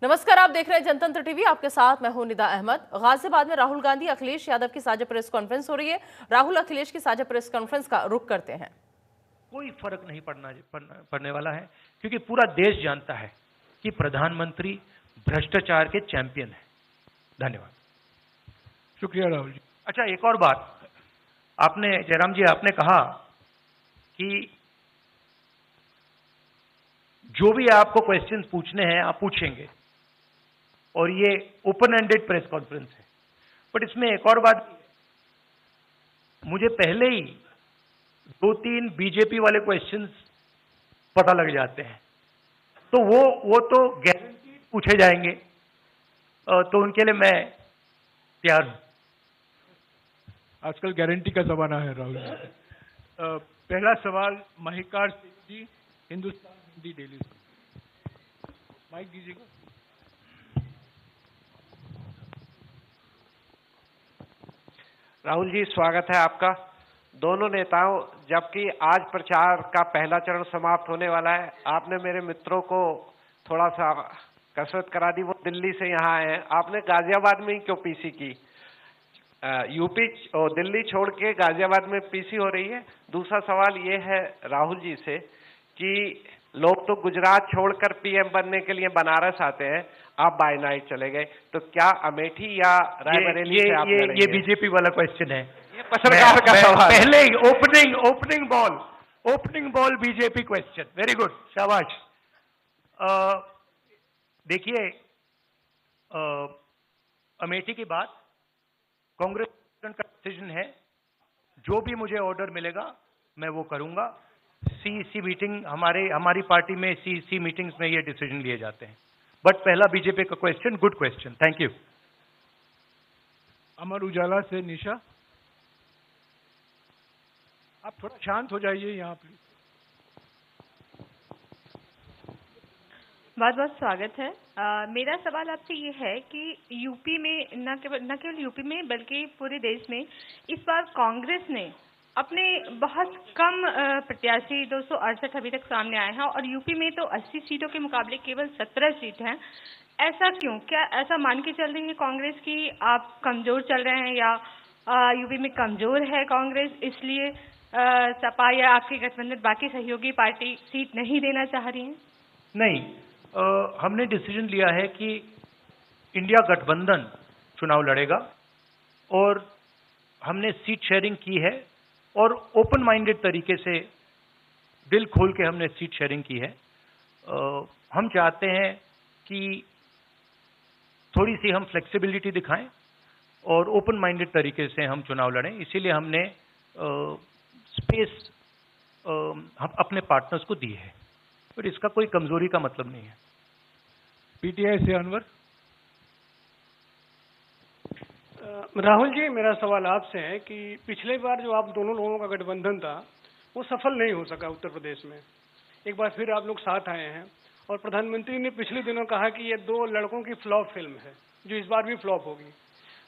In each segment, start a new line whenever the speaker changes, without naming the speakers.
नमस्कार, आप देख रहे हैं जनतंत्र टीवी। आपके साथ मैं हूं निदा अहमद। गाजियाबाद में राहुल गांधी अखिलेश यादव की साझा प्रेस कॉन्फ्रेंस हो रही है। राहुल अखिलेश की साझा प्रेस कॉन्फ्रेंस का रुख करते हैं।
कोई फर्क नहीं पड़ने वाला है, क्योंकि पूरा देश जानता है कि प्रधानमंत्री भ्रष्टाचार के चैंपियन हैं। धन्यवाद।
शुक्रिया राहुल जी।
अच्छा, एक और बात, आपने जयराम जी आपने कहा कि जो भी आपको क्वेश्चंस पूछने हैं आप पूछेंगे, और ये ओपन एंडेड प्रेस कॉन्फ्रेंस है। बट इसमें एक और बात, मुझे पहले ही 2-3 बीजेपी वाले क्वेश्चंस पता लग जाते हैं, तो वो तो गारंटी पूछे जाएंगे, तो उनके लिए मैं तैयार हूं।
आजकल गारंटी का जमाना है राहुल जी। पहला सवाल महिकार सिंह जी, हिंदुस्तान हिंदी डेली से। माइक दीजिएगा।
राहुल जी, स्वागत है आपका। दोनों नेताओं, जबकि आज प्रचार का पहला चरण समाप्त होने वाला है, आपने मेरे मित्रों को थोड़ा सा कसरत करा दी। वो दिल्ली से यहाँ आए हैं, आपने गाजियाबाद में ही क्यों पीसी की? यूपी और दिल्ली छोड़ के गाजियाबाद में पीसी हो रही है। दूसरा सवाल ये है राहुल जी से कि लोग तो गुजरात छोड़कर पीएम बनने के लिए बनारस आते हैं, आप बाय नाइट चले गए, तो क्या अमेठी या रायबरेली से आप लड़ेंगे?
ये बीजेपी वाला क्वेश्चन है।
ये पत्रकार का सवाल है।
पहले opening ball BJP question. Very good, शाबाश। देखिए, अमेठी की बात कांग्रेस का डिसीजन है। जो भी मुझे ऑर्डर मिलेगा मैं वो करूंगा। सीईसी मीटिंग, हमारी पार्टी में सीईसी मीटिंग्स में ये डिसीजन लिए जाते हैं। बट पहला बीजेपी का question, good question, thank you.
Amar Ujala से निशा, आप थोड़ा शांत हो जाइए यहाँ प्लीज।
बहुत बहुत स्वागत है। मेरा सवाल आपसे ये है कि यूपी में न केवल यूपी में बल्कि पूरे देश में इस बार कांग्रेस ने अपने बहुत कम प्रत्याशी 268 अभी तक सामने आए हैं, और यूपी में तो 80 सीटों के मुकाबले केवल 17 सीट हैं। ऐसा क्यों? क्या ऐसा मान के चल रही है कांग्रेस कि आप कमजोर चल रहे हैं, या यूपी में कमजोर है कांग्रेस इसलिए सपा या आपके गठबंधन बाकी सहयोगी पार्टी सीट नहीं देना चाह रही है?
नहीं, हमने डिसीजन लिया है कि इंडिया गठबंधन चुनाव लड़ेगा, और हमने सीट शेयरिंग की है, और ओपन माइंडेड तरीके से दिल खोल के हमने सीट शेयरिंग की है। हम चाहते हैं कि थोड़ी सी हम फ्लेक्सिबिलिटी दिखाएं और ओपन माइंडेड तरीके से हम चुनाव लड़ें। इसीलिए हमने स्पेस हम अपने पार्टनर्स को दी है, पर इसका कोई कमजोरी का मतलब नहीं है।
पीटीआई से अनवर।
राहुल जी, मेरा सवाल आपसे है कि पिछले बार जो आप दोनों लोगों का गठबंधन था वो सफल नहीं हो सका उत्तर प्रदेश में। एक बार फिर आप लोग साथ आए हैं, और प्रधानमंत्री ने पिछले दिनों कहा कि ये दो लड़कों की फ्लॉप फिल्म है जो इस बार भी फ्लॉप होगी।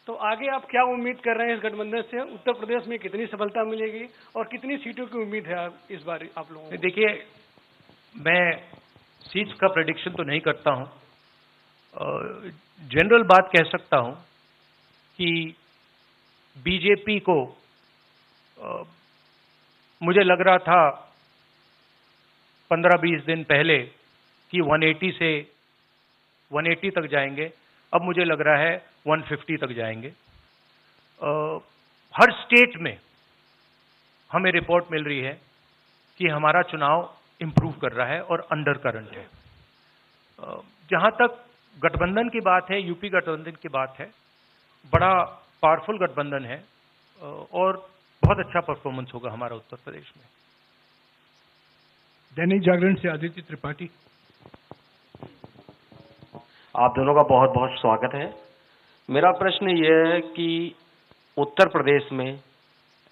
तो आगे आप क्या उम्मीद कर रहे हैं इस गठबंधन से? उत्तर प्रदेश में कितनी सफलता मिलेगी और कितनी सीटों की उम्मीद है इस बार आप लोगों को?
देखिए, मैं सीट्स का प्रेडिक्शन तो नहीं करता हूं। जनरल बात कह सकता हूं कि बीजेपी को मुझे लग रहा था 15-20 दिन पहले कि 180 से 180 तक जाएंगे, अब मुझे लग रहा है 150 तक जाएंगे। हर स्टेट में हमें रिपोर्ट मिल रही है कि हमारा चुनाव इंप्रूव कर रहा है और अंडर करंट है। जहां तक गठबंधन की बात है, यूपी गठबंधन की बात है, बड़ा पावरफुल गठबंधन है, और बहुत अच्छा परफॉर्मेंस होगा हमारा उत्तर प्रदेश में।
दैनिक जागरण से आदित्य त्रिपाठी।
आप दोनों का बहुत बहुत स्वागत है। मेरा प्रश्न यह है कि उत्तर प्रदेश में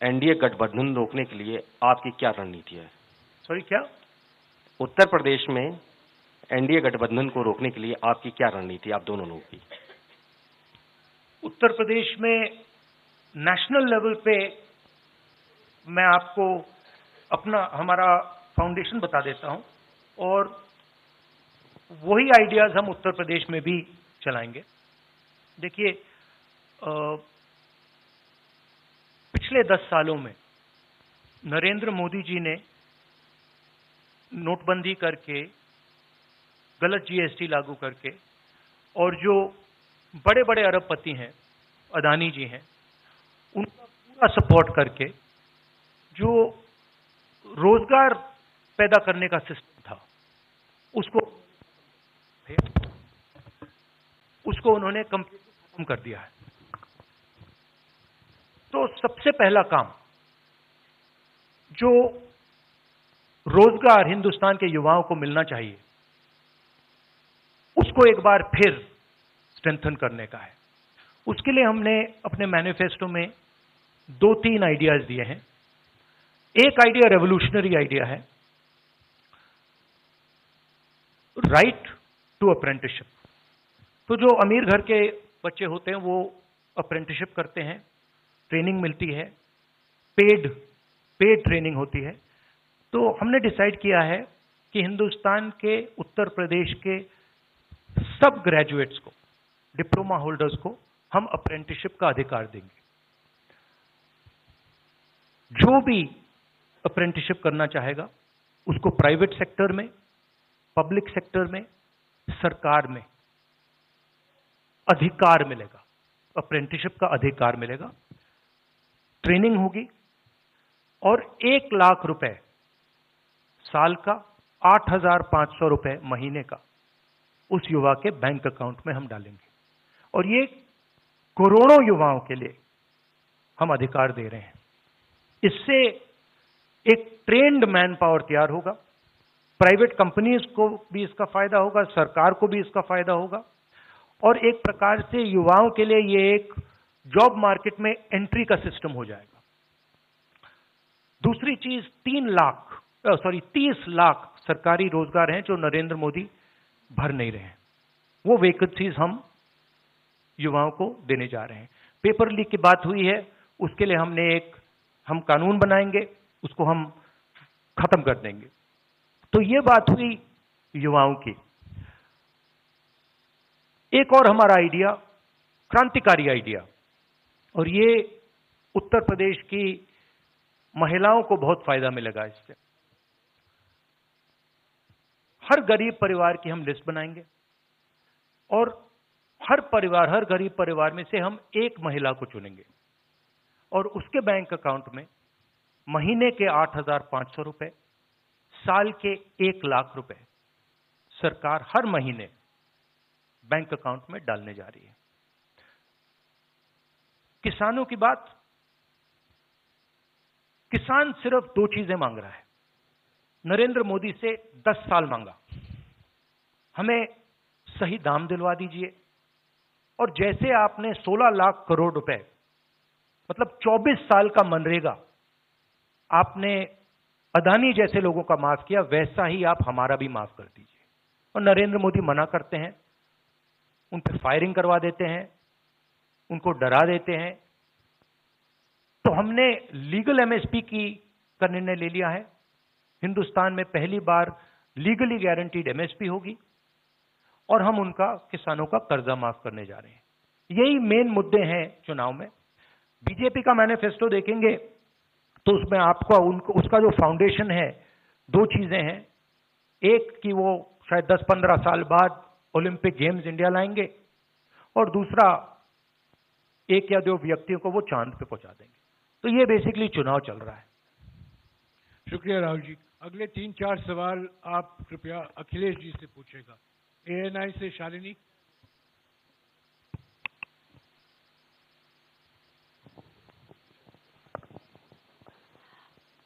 एनडीए गठबंधन रोकने के लिए आपकी क्या रणनीति है?
सॉरी, क्या?
उत्तर प्रदेश में एनडीए गठबंधन को रोकने के लिए आपकी क्या रणनीति, आप दोनों लोगों की?
उत्तर प्रदेश में नेशनल लेवल पे मैं आपको हमारा फाउंडेशन बता देता हूं, और वही आइडियाज हम उत्तर प्रदेश में भी चलाएंगे। देखिए, पिछले 10 सालों में नरेंद्र मोदी जी ने नोटबंदी करके, गलत जीएसटी लागू करके, और जो बड़े बड़े अरबपति हैं, अदानी जी हैं, उनका पूरा सपोर्ट करके जो रोजगार पैदा करने का सिस्टम था उसको उन्होंने कंप्लीटली खत्म कर दिया है। तो सबसे पहला काम जो रोजगार हिंदुस्तान के युवाओं को मिलना चाहिए, उसको एक बार फिर स्ट्रेंथन करने का है। उसके लिए हमने अपने मैनिफेस्टो में 2-3 आइडियाज दिए हैं। एक आइडिया रेवोल्यूशनरी आइडिया है, राइट टू अप्रेंटिसशिप। तो जो अमीर घर के बच्चे होते हैं वो अप्रेंटिसशिप करते हैं, ट्रेनिंग मिलती है, पेड ट्रेनिंग होती है। तो हमने डिसाइड किया है कि हिंदुस्तान के उत्तर प्रदेश के सब ग्रेजुएट्स को, डिप्लोमा होल्डर्स को हम अप्रेंटिसशिप का अधिकार देंगे। जो भी अप्रेंटिसशिप करना चाहेगा उसको प्राइवेट सेक्टर में, पब्लिक सेक्टर में, सरकार में अधिकार मिलेगा, अप्रेंटिसशिप का अधिकार मिलेगा। ट्रेनिंग होगी और 1 लाख रुपए साल का, 8,500 रुपए महीने का उस युवा के बैंक अकाउंट में हम डालेंगे। और ये करोड़ों युवाओं के लिए हम अधिकार दे रहे हैं। इससे एक ट्रेन्ड मैन पावर तैयार होगा, प्राइवेट कंपनीज को भी इसका फायदा होगा, सरकार को भी इसका फायदा होगा, और एक प्रकार से युवाओं के लिए ये एक जॉब मार्केट में एंट्री का सिस्टम हो जाएगा। दूसरी चीज, 30 लाख सरकारी रोजगार हैं जो नरेंद्र मोदी भर नहीं रहे हैं। वो वैकेंसीज हम युवाओं को देने जा रहे हैं। पेपर लीक की बात हुई है, उसके लिए हम कानून बनाएंगे, उसको हम खत्म कर देंगे। तो ये बात हुई युवाओं की। एक और हमारा आइडिया, क्रांतिकारी आइडिया, और ये उत्तर प्रदेश की महिलाओं को बहुत फायदा मिलेगा इससे। हर गरीब परिवार की हम लिस्ट बनाएंगे और हर गरीब परिवार में से हम एक महिला को चुनेंगे और उसके बैंक अकाउंट में महीने के 8,500 रुपए, साल के 1 लाख रुपए सरकार हर महीने बैंक अकाउंट में डालने जा रही है। किसानों की बात, किसान सिर्फ 2 चीजें मांग रहा है। नरेंद्र मोदी से 10 साल मांगा, हमें सही दाम दिलवा दीजिए, और जैसे आपने 16 लाख करोड़ रुपए, मतलब 24 साल का मनरेगा आपने अदानी जैसे लोगों का माफ किया, वैसा ही आप हमारा भी माफ कर दीजिए। और नरेंद्र मोदी मना करते हैं, उन पर फायरिंग करवा देते हैं, उनको डरा देते हैं। तो हमने लीगल एमएसपी का निर्णय ले लिया है। हिंदुस्तान में पहली बार लीगली गारंटीड एमएसपी होगी और हम उनका, किसानों का कर्जा माफ करने जा रहे हैं। यही मेन मुद्दे हैं चुनाव में। बीजेपी का मैनिफेस्टो देखेंगे तो उसमें आपको उसका जो फाउंडेशन है, 2 चीजें हैं। एक कि वो शायद 10-15 साल बाद ओलंपिक गेम्स इंडिया लाएंगे, और दूसरा 1 या 2 व्यक्तियों को वो चांद पे पहुंचा देंगे। तो ये बेसिकली चुनाव चल रहा है।
शुक्रिया राहुल जी। अगले 3-4 सवाल आप कृपया अखिलेश जी से पूछेगा। एएनआई से शालिनी।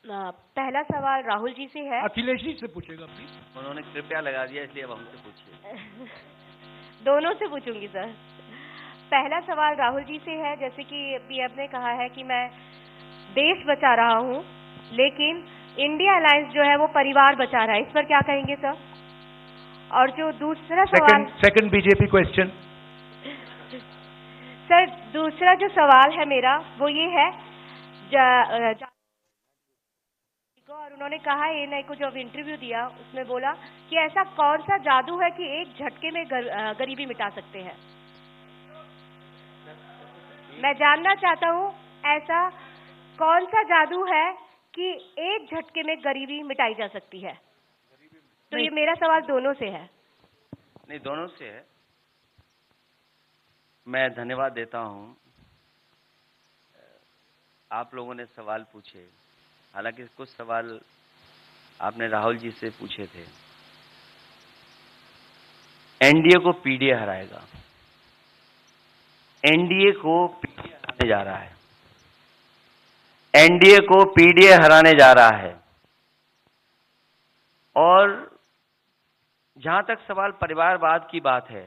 पहला सवाल राहुल जी से है।
अखिलेश जी से पूछेगा प्लीज।
उन्होंने कृपया लगा दिया, इसलिए अब हमसे पूछिए।
दोनों से पूछूंगी सर। पहला सवाल राहुल जी से है, जैसे कि पीएम ने कहा है कि मैं देश बचा रहा हूं, लेकिन इंडिया अलायंस जो है वो परिवार बचा रहा है, इस पर क्या कहेंगे सर? और जो दूसरा सवाल,
सेकंड बीजेपी क्वेश्चन।
सर दूसरा जो सवाल है मेरा वो ये है, को, और उन्होंने कहा एएनआई को जब इंटरव्यू दिया उसमें बोला कि ऐसा कौन सा जादू है कि एक झटके में गरीबी मिटा सकते हैं। मैं जानना चाहता हूँ ऐसा कौन सा जादू है कि एक झटके में गरीबी मिटाई जा सकती है। तो ये मेरा सवाल दोनों से है।
नहीं, दोनों से है। मैं धन्यवाद देता हूं। आप लोगों ने सवाल पूछे, हालांकि कुछ सवाल आपने राहुल जी से पूछे थे। एनडीए को पीडीए हराएगा, एनडीए को पीडीए हराने जा रहा है, एनडीए को पीडीए हराने जा रहा है। और जहां तक सवाल परिवारवाद की बात है,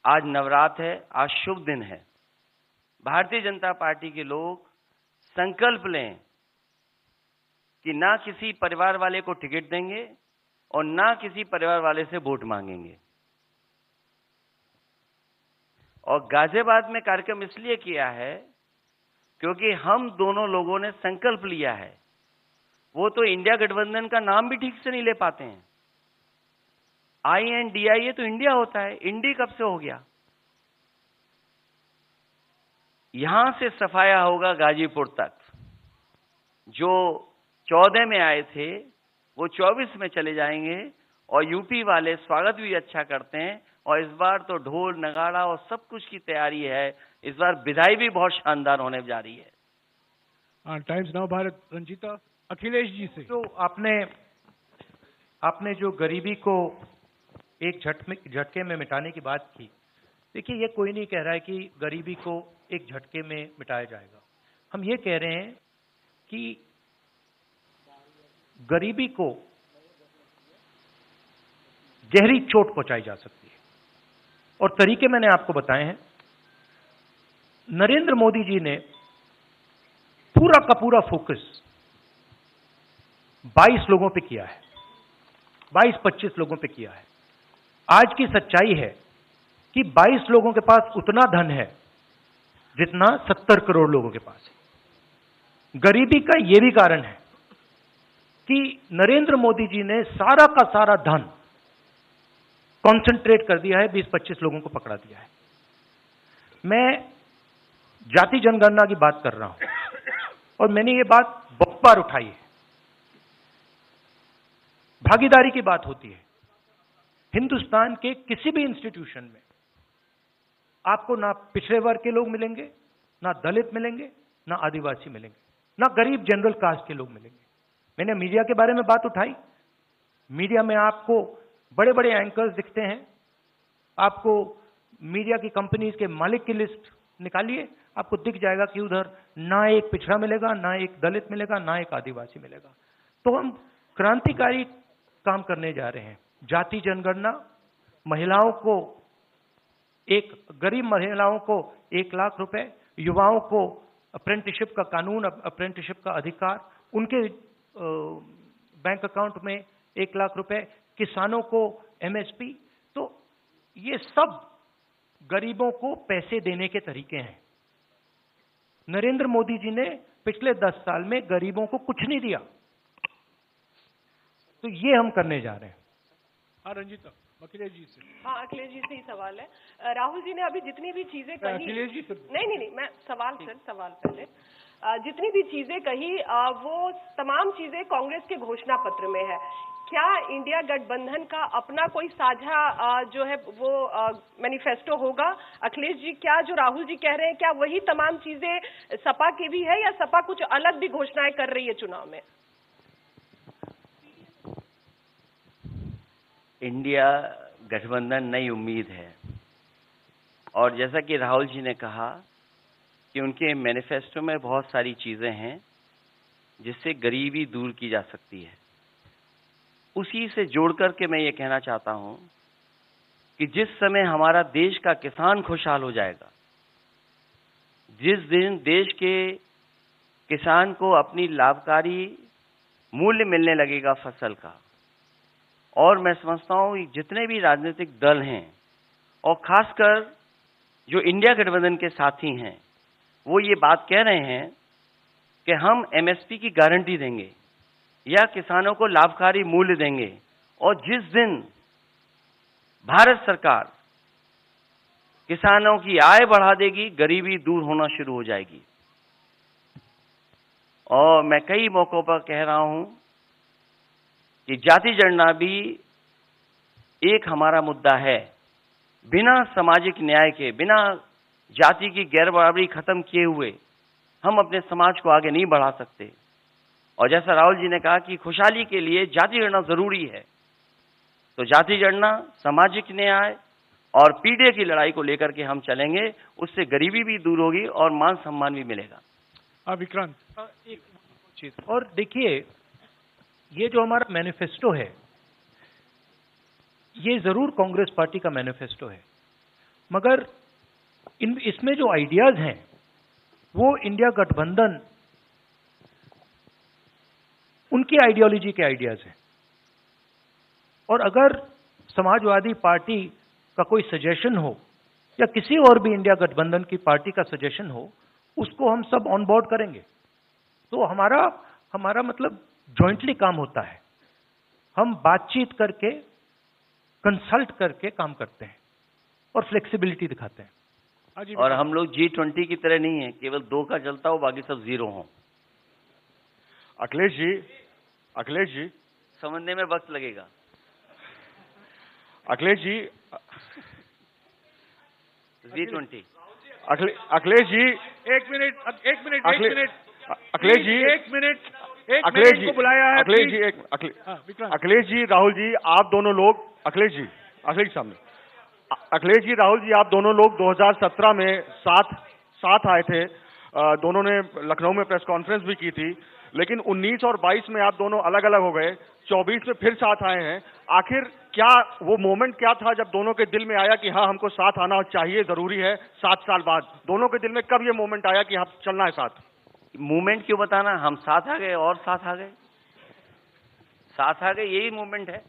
आज नवरात्र है, आज शुभ दिन है। भारतीय जनता पार्टी के लोग संकल्प लें कि ना किसी परिवार वाले को टिकट देंगे और ना किसी परिवार वाले से वोट मांगेंगे। और गाजियाबाद में कार्यक्रम इसलिए किया है क्योंकि हम दोनों लोगों ने संकल्प लिया है। वो तो इंडिया गठबंधन का नाम भी ठीक से नहीं ले पाते हैं। INDIA तो इंडिया होता है, इंडी कब से हो गया। यहां से सफाया होगा गाजीपुर तक। जो 14 में आए थे वो 24 में चले जाएंगे। और यूपी वाले स्वागत भी अच्छा करते हैं। और इस बार तो ढोल नगाड़ा और सब कुछ की तैयारी है। इस बार विदाई भी बहुत शानदार होने जा रही है।
टाइम्स नाउ भारत, रंजीता, अखिलेश जी से।
तो आपने जो गरीबी को एक झटके में मिटाने की बात की, देखिए ये कोई नहीं कह रहा है कि गरीबी को एक झटके में मिटाया जाएगा। हम ये कह रहे हैं कि गरीबी को गहरी चोट पहुंचाई जा सकती है और तरीके मैंने आपको बताए हैं। नरेंद्र मोदी जी ने पूरा का पूरा फोकस 22 लोगों पे किया है, 22-25 लोगों पे किया है। आज की सच्चाई है कि 22 लोगों के पास उतना धन है जितना 70 करोड़ लोगों के पास है। गरीबी का यह भी कारण है कि नरेंद्र मोदी जी ने सारा का सारा धन कॉन्सेंट्रेट कर दिया है, 20-25 लोगों को पकड़ा दिया है। मैं जाति जनगणना की बात कर रहा हूं और मैंने ये बात बहुत बार उठाई है। भागीदारी की बात होती है। हिंदुस्तान के किसी भी इंस्टीट्यूशन में आपको ना पिछड़े वर्ग के लोग मिलेंगे, ना दलित मिलेंगे, ना आदिवासी मिलेंगे, ना गरीब जनरल कास्ट के लोग मिलेंगे। मैंने मीडिया के बारे में बात उठाई। मीडिया में आपको बड़े बड़े एंकर्स दिखते हैं। आपको मीडिया की कंपनीज के मालिक की लिस्ट निकालिए, आपको दिख जाएगा कि उधर ना एक पिछड़ा मिलेगा, ना एक दलित मिलेगा, ना एक आदिवासी मिलेगा। तो हम क्रांतिकारी काम करने जा रहे हैं। जाति जनगणना, महिलाओं को गरीब महिलाओं को 1 लाख रुपए, युवाओं को अप्रेंटिसशिप का कानून, अप्रेंटिसशिप का अधिकार, उनके बैंक अकाउंट में 1 लाख रुपए, किसानों को MSP। तो ये सब गरीबों को पैसे देने के तरीके हैं। नरेंद्र मोदी जी ने पिछले 10 साल में गरीबों को कुछ नहीं दिया। तो ये हम करने जा रहे हैं।
हाँ रंजीता, अखिलेश जी से।
हाँ, अखिलेश जी से ही सवाल है। राहुल जी ने अभी जितनी भी चीजें कही,
अखिलेश जी से।
नहीं, मैं सवाल पहले जितनी भी चीजें कही वो तमाम चीजें कांग्रेस के घोषणा पत्र में है। क्या इंडिया गठबंधन का अपना कोई साझा जो है वो मैनिफेस्टो होगा? अखिलेश जी, क्या जो राहुल जी कह रहे हैं क्या वही तमाम चीजें सपा की भी है या सपा कुछ अलग भी घोषणाएं कर रही है चुनाव में?
इंडिया गठबंधन नई उम्मीद है। और जैसा कि राहुल जी ने कहा कि उनके मैनिफेस्टो में बहुत सारी चीजें हैं जिससे गरीबी दूर की जा सकती है। उसी से जोड़ करके मैं ये कहना चाहता हूं कि जिस समय हमारा देश का किसान खुशहाल हो जाएगा, जिस दिन देश के किसान को अपनी लाभकारी मूल्य मिलने लगेगा फसल का, और मैं समझता हूं कि जितने भी राजनीतिक दल हैं और खासकर जो इंडिया गठबंधन के साथी हैं, वो ये बात कह रहे हैं कि हम MSP की गारंटी देंगे, या किसानों को लाभकारी मूल्य देंगे। और जिस दिन भारत सरकार किसानों की आय बढ़ा देगी, गरीबी दूर होना शुरू हो जाएगी। और मैं कई मौकों पर कह रहा हूं कि जाति जनगणना भी एक हमारा मुद्दा है। बिना सामाजिक न्याय के, बिना जाति की गैर बराबरी खत्म किए हुए हम अपने समाज को आगे नहीं बढ़ा सकते। और जैसा राहुल जी ने कहा कि खुशहाली के लिए जाति गणना जरूरी है, तो जाति गणना, सामाजिक न्याय और पीढ़ी की लड़ाई को लेकर के हम चलेंगे। उससे गरीबी भी दूर होगी और मान सम्मान भी मिलेगा।
विक्रांत,
एक चीज और देखिए, ये जो हमारा मैनिफेस्टो है, ये जरूर कांग्रेस पार्टी का मैनिफेस्टो है, मगर इसमें जो आइडियाज हैं वो इंडिया गठबंधन उनकी आइडियोलॉजी के आइडियाज हैं। और अगर समाजवादी पार्टी का कोई सजेशन हो या किसी और भी इंडिया गठबंधन की पार्टी का सजेशन हो, उसको हम सब ऑन बोर्ड करेंगे। तो हमारा मतलब जॉइंटली काम होता है। हम बातचीत करके, कंसल्ट करके काम करते हैं और फ्लेक्सिबिलिटी दिखाते हैं।
और हम लोग G20 की तरह नहीं है, केवल 2 का चलता हो, बाकी सब 0 हो।
अखिलेश जी
समझने में वक्त लगेगा।
अखिलेश जी,
G20।
अखिलेश जी,
एक मिनट
अखिलेश जी,
अखिलेश जी को बुलाया है।
अखिलेश जी, राहुल जी, आप दोनों लोग, अखिलेश जी सामने, अखिलेश जी, राहुल जी, आप दोनों लोग 2017 में साथ आए थे। दोनों ने लखनऊ में प्रेस कॉन्फ्रेंस भी की थी, लेकिन 19 और 22 में आप दोनों अलग अलग हो गए, 24 में फिर साथ आए हैं। आखिर क्या वो मोमेंट क्या था जब दोनों के दिल में आया कि हाँ, हमको साथ आना चाहिए, जरूरी है? 7 साल बाद दोनों के दिल में कब ये मोमेंट आया कि हाँ, चलना है साथ?
मूवमेंट क्यों बताना, हम साथ आ गए और साथ आ गए, यही मूवमेंट है।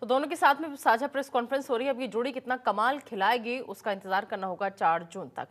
तो दोनों के साथ में साझा प्रेस कॉन्फ्रेंस हो रही है। अब ये जोड़ी कितना कमाल खिलाएगी उसका इंतजार करना होगा 4 जून तक।